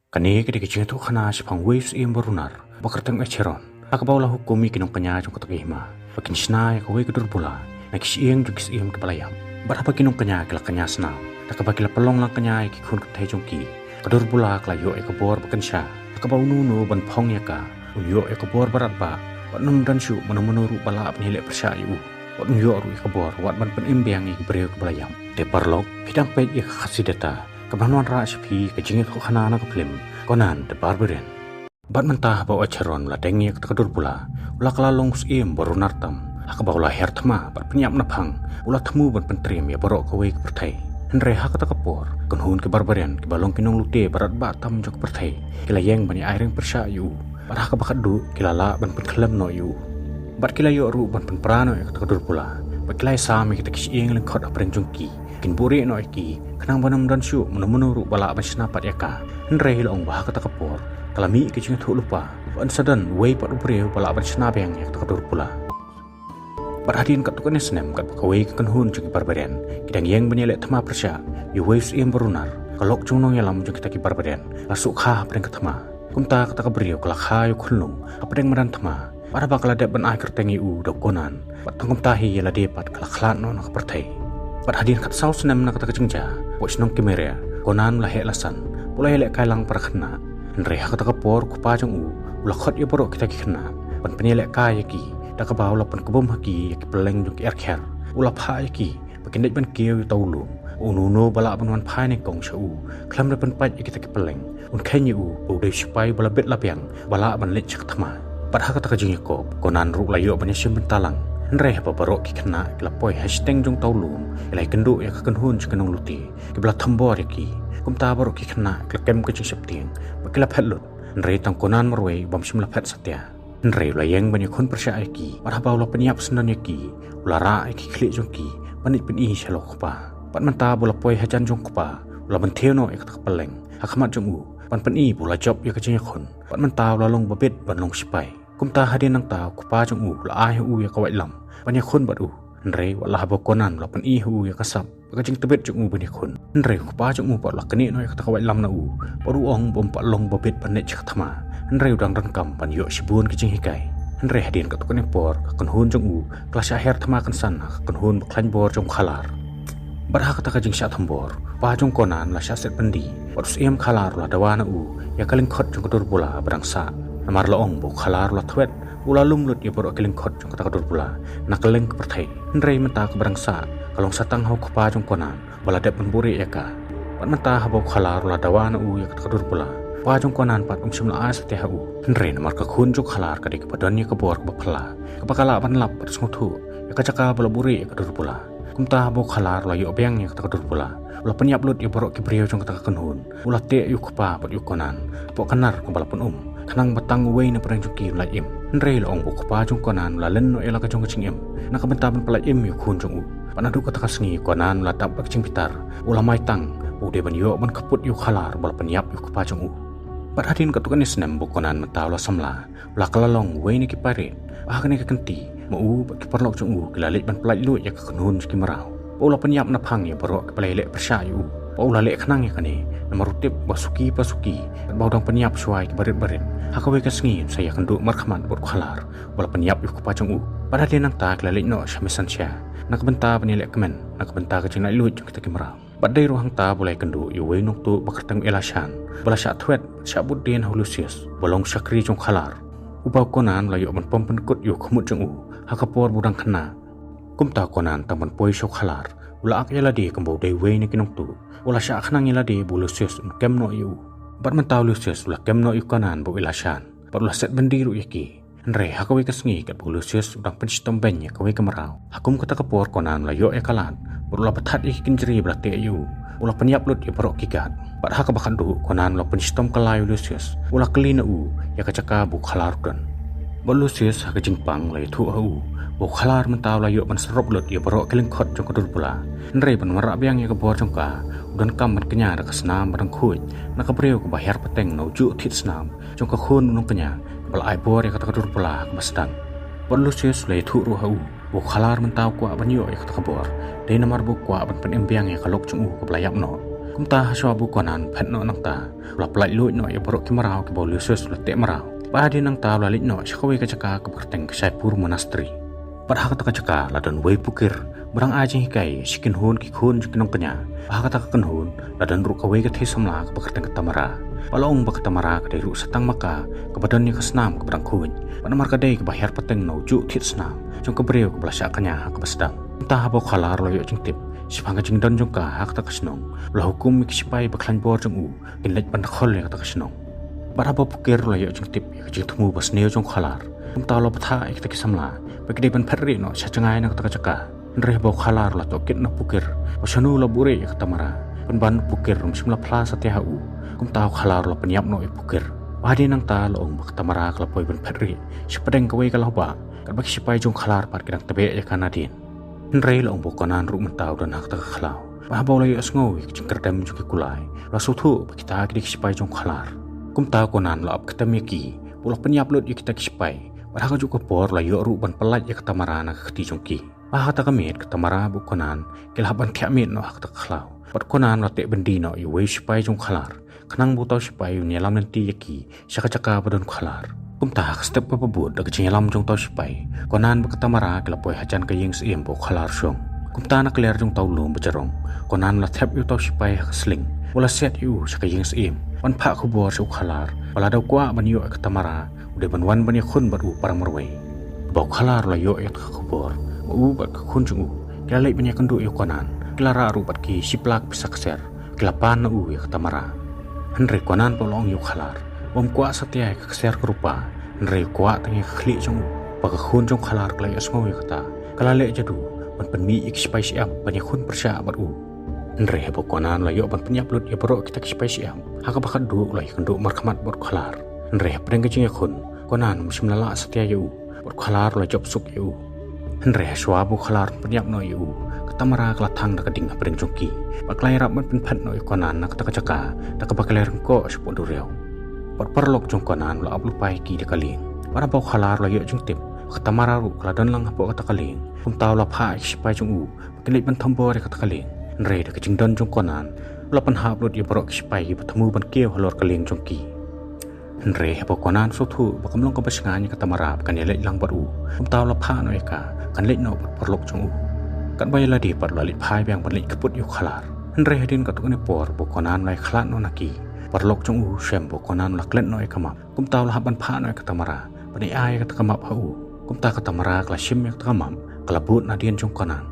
Kani ketika cinta khana sepang waves im berunar, bakartang echeron. Akabau lah hukum ikinong kanya jong katakihma. Bakin snai kawai kedur pula. Nakis iem jugis iem kebalayam. Barapa kinong kanya kila kanya senam. Takabakila pelong lang kanya ikikun katai jongki. Kedur pula kelayo ekabor bakan sya. Akabau nunu ban pong yaka. Unyo ekabor barat ba. Wat nun dan syu menuru bala penilek persyayu. Wat unyo ru ekabor wat ban penimbiang ikibrew kebalayam. De parlok hidang pet ik khasidata. Kebanuan rasipi kejingit khana ke film konan The Barbarian. Bat mentah bawa ceron la dengi kedur pula. Ula kelalong sim baru nartam. Hakabau la hertma bat penyap napang. Ula temu ban pentrim ya borok kawai ke pertai. Henry hakata kapor kenhun ke Barbarian ke balong kinong lute barat batam jok pertai. Kila yang banyak airing persyayu. Bat hakabakat du kila la ban penkelem no yu. Bat kila yo ru ban penprano ya kedur pula. Bat kila sami kita kisieng lengkot apreng jongki. Kin buri no iki kenang banam dan syu menuru bala ban senapat yaka. Henry hilong bah kata kapor. Kalami kecing tu lupa. Ban sadan way pat ubreu bala ban senapeng ya kedur pula. Perhatian kat tukane senem kat kawai kenhun jong Barbarian. Kidang yang benyelek tema persya. Yu waves im berunar. Kalok jong yalam jong kita ki Barbarian. Lasuk kha apreng ketema. Kumta kata kabriu kalak kha yu khulung. Apreng meran tema. Pada bakal ada ban ai kertengi u dokonan. Pat tangkum tahi yala depat kalak klan no nak pertai. Perhatian kat saus senem nak kata kecengja. Watch nong kemeria. Konan lahek lasan. Pula elek kailang parakna. Henry kata kapor kupa jong u. Ulakot yu borok kita ki kena. Pan penyelek kaya ki. Dak kabau lapan kebom haki yaki peleng jong ki erker. Ulap ha yaki. Pakindet ban kieu yu taulung. Ununo balak banwan pai ne kong sya u. Klam depan pat yaki kita ki peleng. Un kenyi u. Udai sipai bala bet lapiang. Balak ban lech cak tama. Padha kata kajing Yakob. Konan ruk layo banyasim bentalang. Henry apa barok ki kena kilapoi hashtag jong taulung. Ilai kenduk ya kekenhun cekenong luti. Kibla tambor yaki. Kumta barok ki kena kilakem kecing septing. Bakilap helut. Henry tang konan marway bam simlap het satya. Henry layang banyak kon persya yaki. Padha bau la penyap senan yaki. Ulara yaki klik jongki. Banit pen i shalok kupa. Pat menta bola poi hajan jong kupa. Ula benteno ya ketak peleng. Hakamat jong u. Pan pen i bola job ya kecing yakon. Pat menta ula long babit ban long sipai. Kumta hadin nang tau kupa jong u la ai u ya kawai lam. Banyak kon bat u. Henry wala habo konan la pen i hu ya kasap. Kacing tebet jong u banyak kon. Henry kupa jong u pat la keni no ya ketak kawai lam na u. Baru ong bom pat long babit panet cak tama. Henry udang rengkam pan yo sibun kecing hikai. Henry hadin kat tukane por kenhun jong u kelas akhir tama kan sana kenhun baklan bor jong khalar. Barha kata kajing sya thambor. Pa jong konan la syaset pendi. Patus em khalar la dawana u ya kalingkhot jong kedur bola berangsa. Namar laong bo khalar la thwet ula lumlut ya borok kalingkhot jong kata kedur bola. Nakeleng ke perthai. Henry menta ke berangsa kalong satang hau ke pa jong konan bala dep penburi ya ka. Pat menta habo khalar la dawana u ya kata kedur bola. Pa jong konan pat simla a setia u. Henry namar ka khun jong khalar kadik badannya ke bor ke bapla. Kepakala pan lap patus ngutu. Ya kacaka bala buri ya kedur bola. Kumta habo khalar la yo beng ya kata kedur bola. Ula penyap lut ya borok ki brio jong kata kenhun. Ula te yu kupa pat yu konan. Pok kanar ke bala pun Kanang batang uway na parang jongki la im. Henry la ong bo kupa jong konan la len no ela ka jong kacing im. Nakabentaban pala im yu khun jong u. Panadu kata kasngi konan la tap kacing pitar. Ula mai tang. Ude ban yo ban kaput yu khalar bala penyap yu kupa jong u. Perhatian katukan isnem bukonan mataw la samla. Ula kalalong way ni kiparit. Ahakan ni kakenti. Mau bagi perlok jong u kilalit ban pelaj lu ya kekenhun ski marau. Paula penyap na pang ya borok kepalelek persyayu. Paula lek kenang ya kani. Namarutip basuki pasuki. Baudang penyap suai kibarit-barit. Hakawai kasngin saya kenduk markhaman bot khalar. Wala penyap yu kupa jong u. Perhatian nang ta kilalit no syamisan sya. Nakabenta penilek kemen. Nakabenta kecing nak lu jong kita kimarau. Badai ruhang ta boleh kenduk yu way nuk tu bakartang elasyan. Bala syak thwet syak budin Lucius bolong syakri jong khalar. Upau konan layu ban pom penkut yu khumut jong u. Hakapor budang kena. Kumta konan taman poi syok khalar. Ula ak yala di kembau day way ni kinong tu. Ula syak khanang yala di bu Lucius kem no yu. Bat mentau Lucius ula kem no yu konan bu elasyan. Bat ula set bendiru yaki. Henry hakawai kasngi kat bu Lucius udang penstom benya kawai kemarau. Hakum kata kapor konan layu ya kalan. Bat ula petat yaki kinjeri belate yu. Ula penyap lut ya borok kikat. Bat hakabakan du konan ula penstom kalayu Lucius. Ula kelina u ya kacaka bu khalar kan. Bat Lucius hakajingpang layu tu u. Bu khalar mentau layu ban serop lut ya borok kelingkhot jong kedur pula. Henry ban marak biang ya kebor jong ka. Udan kam ban kenya dak senam barang kuj. Nakabreu ke bayar peteng no ju tit senam. Jong ka khun unong kenya. Bal ai bor ya kata kedur pula ke basdan. Bat Lucius layu tu ru u. Bu khalar mentau kuak ban yo ya kata kebor. Dai namar bu kuak ban penembiang ya kalok jong u ke belayap no. kum ta haswa bu konan phet no nang ta la plai lu no ya borok kimarau ke bolu sus la te marau ba di nang ta la lit no shakawi ka jaka ke berteng ke Saipur Monastery pada hak ta jaka la don wei pukir berang aja hikai sikin hun ki khun kinong kenya hak ta kan hun la don ru ka wei ka the samla ke berteng ke tamara palong ba ke tamara ke ru satang maka ke badan ni ke senam ke berang khun pada marka dei ke bahar peteng no ju thit senam jong ke breu ke belasya kenya ke basdang ta habo khalar lo yo jing tip sipanga jing don jong ka hak ta kasnong la hukum mi sipai baklan bor jong u in lej ban khol ya ta kasnong bara bo pukir lo yo jing tip ya jing thumu bas neo jong khalar kum ta lo patha ek ta kisamla bakde ban pharri no sachangai na ta jaka nre bo khalar la to kit na pukir osanu la bure ya tamara ban pukir rum simla phla satya u kum ta khalar lo penyap no pukir badi nang ta lo ong bak tamara kala poi ban pharri sipadeng ka wei ka lo ba kan bak sipai jong khalar par kidang tabe ya kanadin nre lo ong bo konan ru mentau dan hak ta khalau ba bo lai asngo jing kerdam jong kulai la suthu kita kidik sipai jong khalar kum ta konan lo ap katami ki pulak penyap lut ya kita sipai ba ka juga por la yo ru ban pelat ya tamara na khti jong ki ba ta kamit tamara bu konan kilha ban khamit no hak ta khalau pat konan la te bendi no yu wei sipai jong khalar kanang bu tau sipai yu nyelam nanti yaki saka badon khalar kum ta step pa pabut da kaching lam jong tau sipai konan bu tamara kila poi hajan ka yeng siem bo khalar song kum ta na clear jong tau lum bejarong konan la thep yu tau sipai sling wala set yu saka yeng siem wan pha khu bor su khalar wala daw kwa ban yu ka tamara ude ban wan ban khun bat u parang marwei bo khalar la yo et khu bor u bat khun jong u kila lei ban kandu yu konan kila ra ru bat ki siplak pisak ser kila pan na u ya tamara henry konan polong yu khalar bom kwa satya ka ser rupa henry kwa tangi khli jong pa ka khun jong khalar klai asmo yu kata kala le jadu ban penmi ik spai siam ban khun persya bat u henry bo konan la yo ban penyap lut ya bro kita spai siam ha ka bakat du lai kandu markhamat bot khalar henry preng ka jing khun konan musim lala satya yu bot khalar la job suk yu henry swa bu khalar penyap no yu tamara kala thang da kading apreng jongki baklai rap man pen phat no konan nak ta jaka ta ka baklai rengko sepon du reu perlok jong konan la aplu pai ki de kaling para bau khalar la yo jong tip tamara ru kala dan lang hapo ka kaling kum taw la pha sipai jong u kili ban thombo re ka kaling re de ka jing don jong konan la pan hap lut ye pro sipai ki pathamu ban keu halor kaling jongki re hapo konan so thu bakamlong ka basnga ni ka tamara kan ye le lang bar u kum taw la pha no ka kan le no perlok jong u kan bay la di par lalit phai bang ban lit kaput yu khalar henre hedin ka tukne por bo konan lai khlat no naki par lok chung u shem bo konan la klet no e kama kum taw la ban pha no e tamara bani ai ka kama pha u kum ta ka tamara kla shim yak tamam kala but na dien chung konan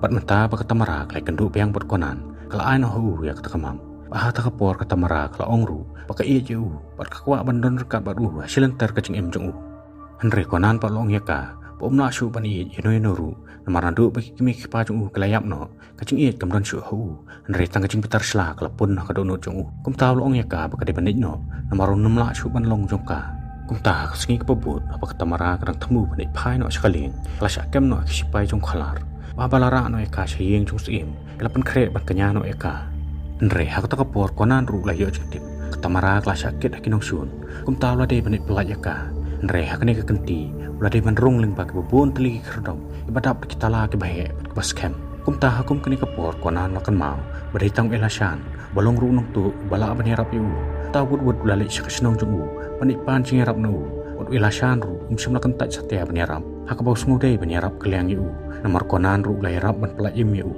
pat mata ba ka tamara klai kandu bang bot konan kala ai no hu yak tamam ba ta ka por ka tamara kala ongru ba ka e ju pat ka kwa ban don ka ba u silentar ka ching em chung u henre konan pa long yaka pom na shu bani yenoi no ru namarandu bagi kimi kipa jung u kelayap no kacing iet kamron shu hu nre tang kacing pitar sla kalapun ka dono jung u kum taw long ya ka bakade banit no namarun namla shu ban long jong ka kum ta singi ka pabut apa katamara kadang temu banit phai no sakaling klasha kem no sipai jong khalar ba balara no ya ka shiyeng jung sim kalapan kre ban kanya no ya ka nre hak ta ka por konan ru la yo jitip katamara klasha kit akinong sun kum taw la de banit pelaj ya ka nre hak ne ka kenti ulade ban rung ling bak bubun teli kherdom ibadap kita la ke bahe bas kem kum ta hakum kini kapor konan lakan mau badai tang elashan balong ru nong tu bala ban herap yu ta wud ulale sakasnong jung u panik pan ching herap no ud elashan ru sim lakan tat satya ban herap hakabau smu dei ban herap keliang yu namar konan ru lai rap ban pla im yu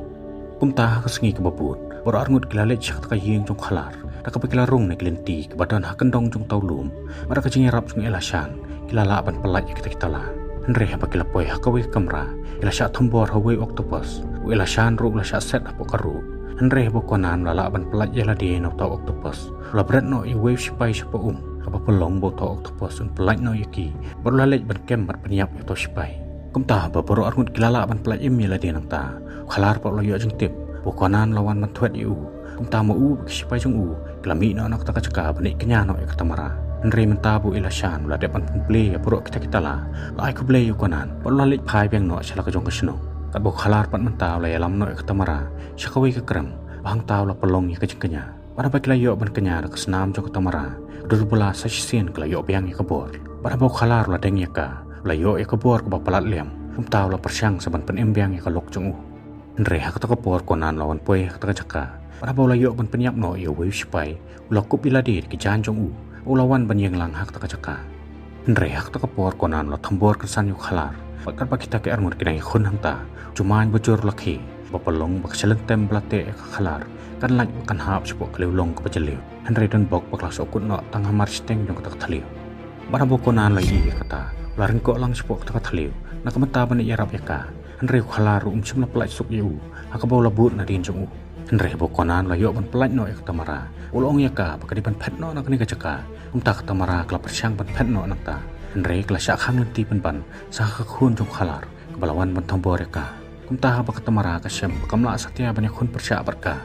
kum ta hasengi ke babut bor arngut kilale chak ta yeng jong khalar ta ka pikila rung ne klenti ke badan hakendong jong taulum mara ka ching herap jung elashan kilala ban pla kita la henry apa kila poi hakawi kamra ila sha thombor hawi octopus ila shan ru la sha set apo karu henry bo konan la ban plat yala de no ta octopus la bret no I wave sipai sipo apa pelong bo ta octopus un plat no yaki bor la lej ban kem mat panyap to sipai kum ta ba bor arngut kilala ban plat im yala de nang ta khalar po lo yo jing tip bo konan lawan man thwet yu kum ta mo u sipai jung u klami no nak ta ka chaka bani kenya no e katamara henry mentabu ilashan la depan pumple ya puro kita la ai ku ble yu konan por la lik phai beng no chala ka jong kasno kat bo khalar pat mentaw la yalam no katamara shakawi ka kram bang taw la polong ya ka jingkanya para ba yo ban kanya ka snam jong katamara dur bula sa sien ka yo bang ya ka bor para bo khalar la deng ya ka la yo ya ka bor ka ba palat lem mentaw la persyang saban pen embyang ya ka lok jong u henry ha ka ta ka por konan lawan poi ka ta jaka para bola yok ban penyap no yo wei spai ulah kup iladir ki jan jong u ulawan ban yang lang hak taka Henry hak taka por konan lo thambor kesan yu khalar bakar pakita ke armur kinai khun hangta cuman bocor lakhi bapalong bak chaleng tem blate khalar kan laj kan hap sepok kleu long ko pajaliu Henry don bok bakla sokut no tang hamar steng jong tak thaliu bara bokonan lo i kata laring ko lang sepok taka thaliu nakamata ban yarap yaka Henry khalar chim la plaj sok yu hakabaw labut na din jong u Henry bokonan lo yo ban plaj no ek tamara ulong yaka bakadi ban phet no nakni kachaka tak tamara kelap persiang ban phet no nakta Henry kela syak khang lenti ban sa khun jong khalar kebalawan ban thambor yaka kumta bak tamara ka syam kamla satya ban khun persya barka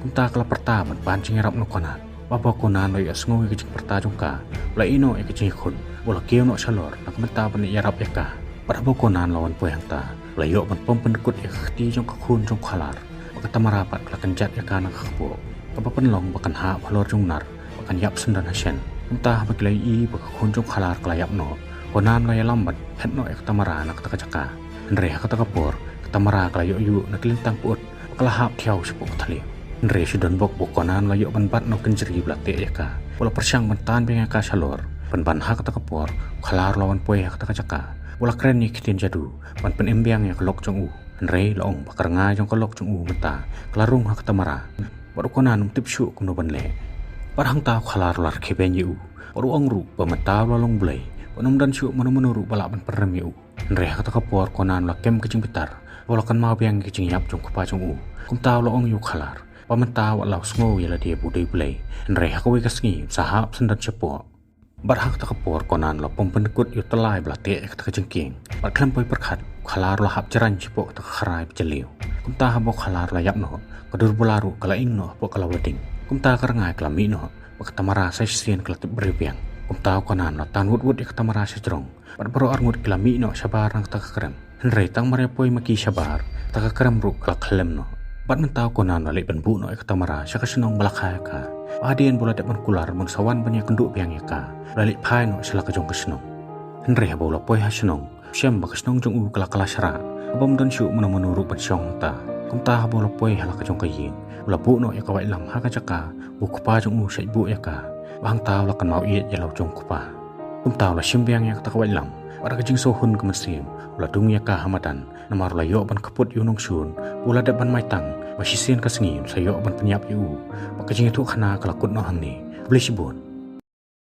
kumta kela perta ban cingerap no konan bapa konan lo asngo ke jing perta jongka la ino e ke jing khun bola keu no salor nakamta ban yarap yaka pada bokonan lawan poyangta la yo ban pom pendekut ya khti jong ka khun jong khalar bak tamara pat kela kenjat yaka nak khbo kapapan long bakan ha balor jong nar bakan yap sendan hasen entah baglay i bakakunjong khalar kalayap no konan laya lambat het no ek tamara nak takajaka Henry hakatakapor tamara kalayo yu naklintang puot kalahap tiaw sepok thali Henry sudan bok bokonan layo banbat no kenjeri blate yaka wala persyang bantan benga ka salor ban hakatakapor khalar lawan poy hakatakajaka wala kren ni kitin jadu ban pen embyang ya kelok jong u Henry laong bakar nga jong kelok jong u mata klarung hakatamara barukonan tipsyu kuno banle parang tau khalar lar kheben yu paru angru pamata lalong blai panam dan syu manu balak ban perem yu Henry hakatakapor konan la kem kecing pitar wala kan mau biang kecing yap jong kupa jong u kum tau la ong yu khalar pamata wala sngo yala dia budai blai Henry hakawi kasngi sahap sendan cepo bar hakatakapor konan la pom pendekut yu telai blate katakajengking bar klempoi perkhat khalar la hap jaran cepo takharai pjeliu kum ta habok khalar la yap no kadur bularu kala ing no po kala wedding kumta karangai kelami no baktamara sesien kelatip berbiang kumta konan no tan wut ya katamara sejrong baro arngut kelami no sabar nang takakrem Henry tang marepoi maki sabar takakrem ru kalklem no bat mentau konan no lek bu no katamara sakasenong balakha ka adien bola dep kular mun sawan banyak kenduk biang yaka lalik phai no selaka jong kesenong Henry bola poi hasenong syam bakasnong jong u kala syara abam don syu menu ru pensyong ta kumta bola poi halaka jong kaying labu no ya kawai lam haka caka buku pa jong u sai bu yaka bang tau la kan mau iet ya lau jong kupa tau la simbiang ya kawai lam para kajing sohun kemesim la dung yaka hamadan namar la yo ban kaput yunong sun ula da ban maitang basisen kasngin sayo ban penyap yu pakajing itu khana kalakut no hangni beli sibun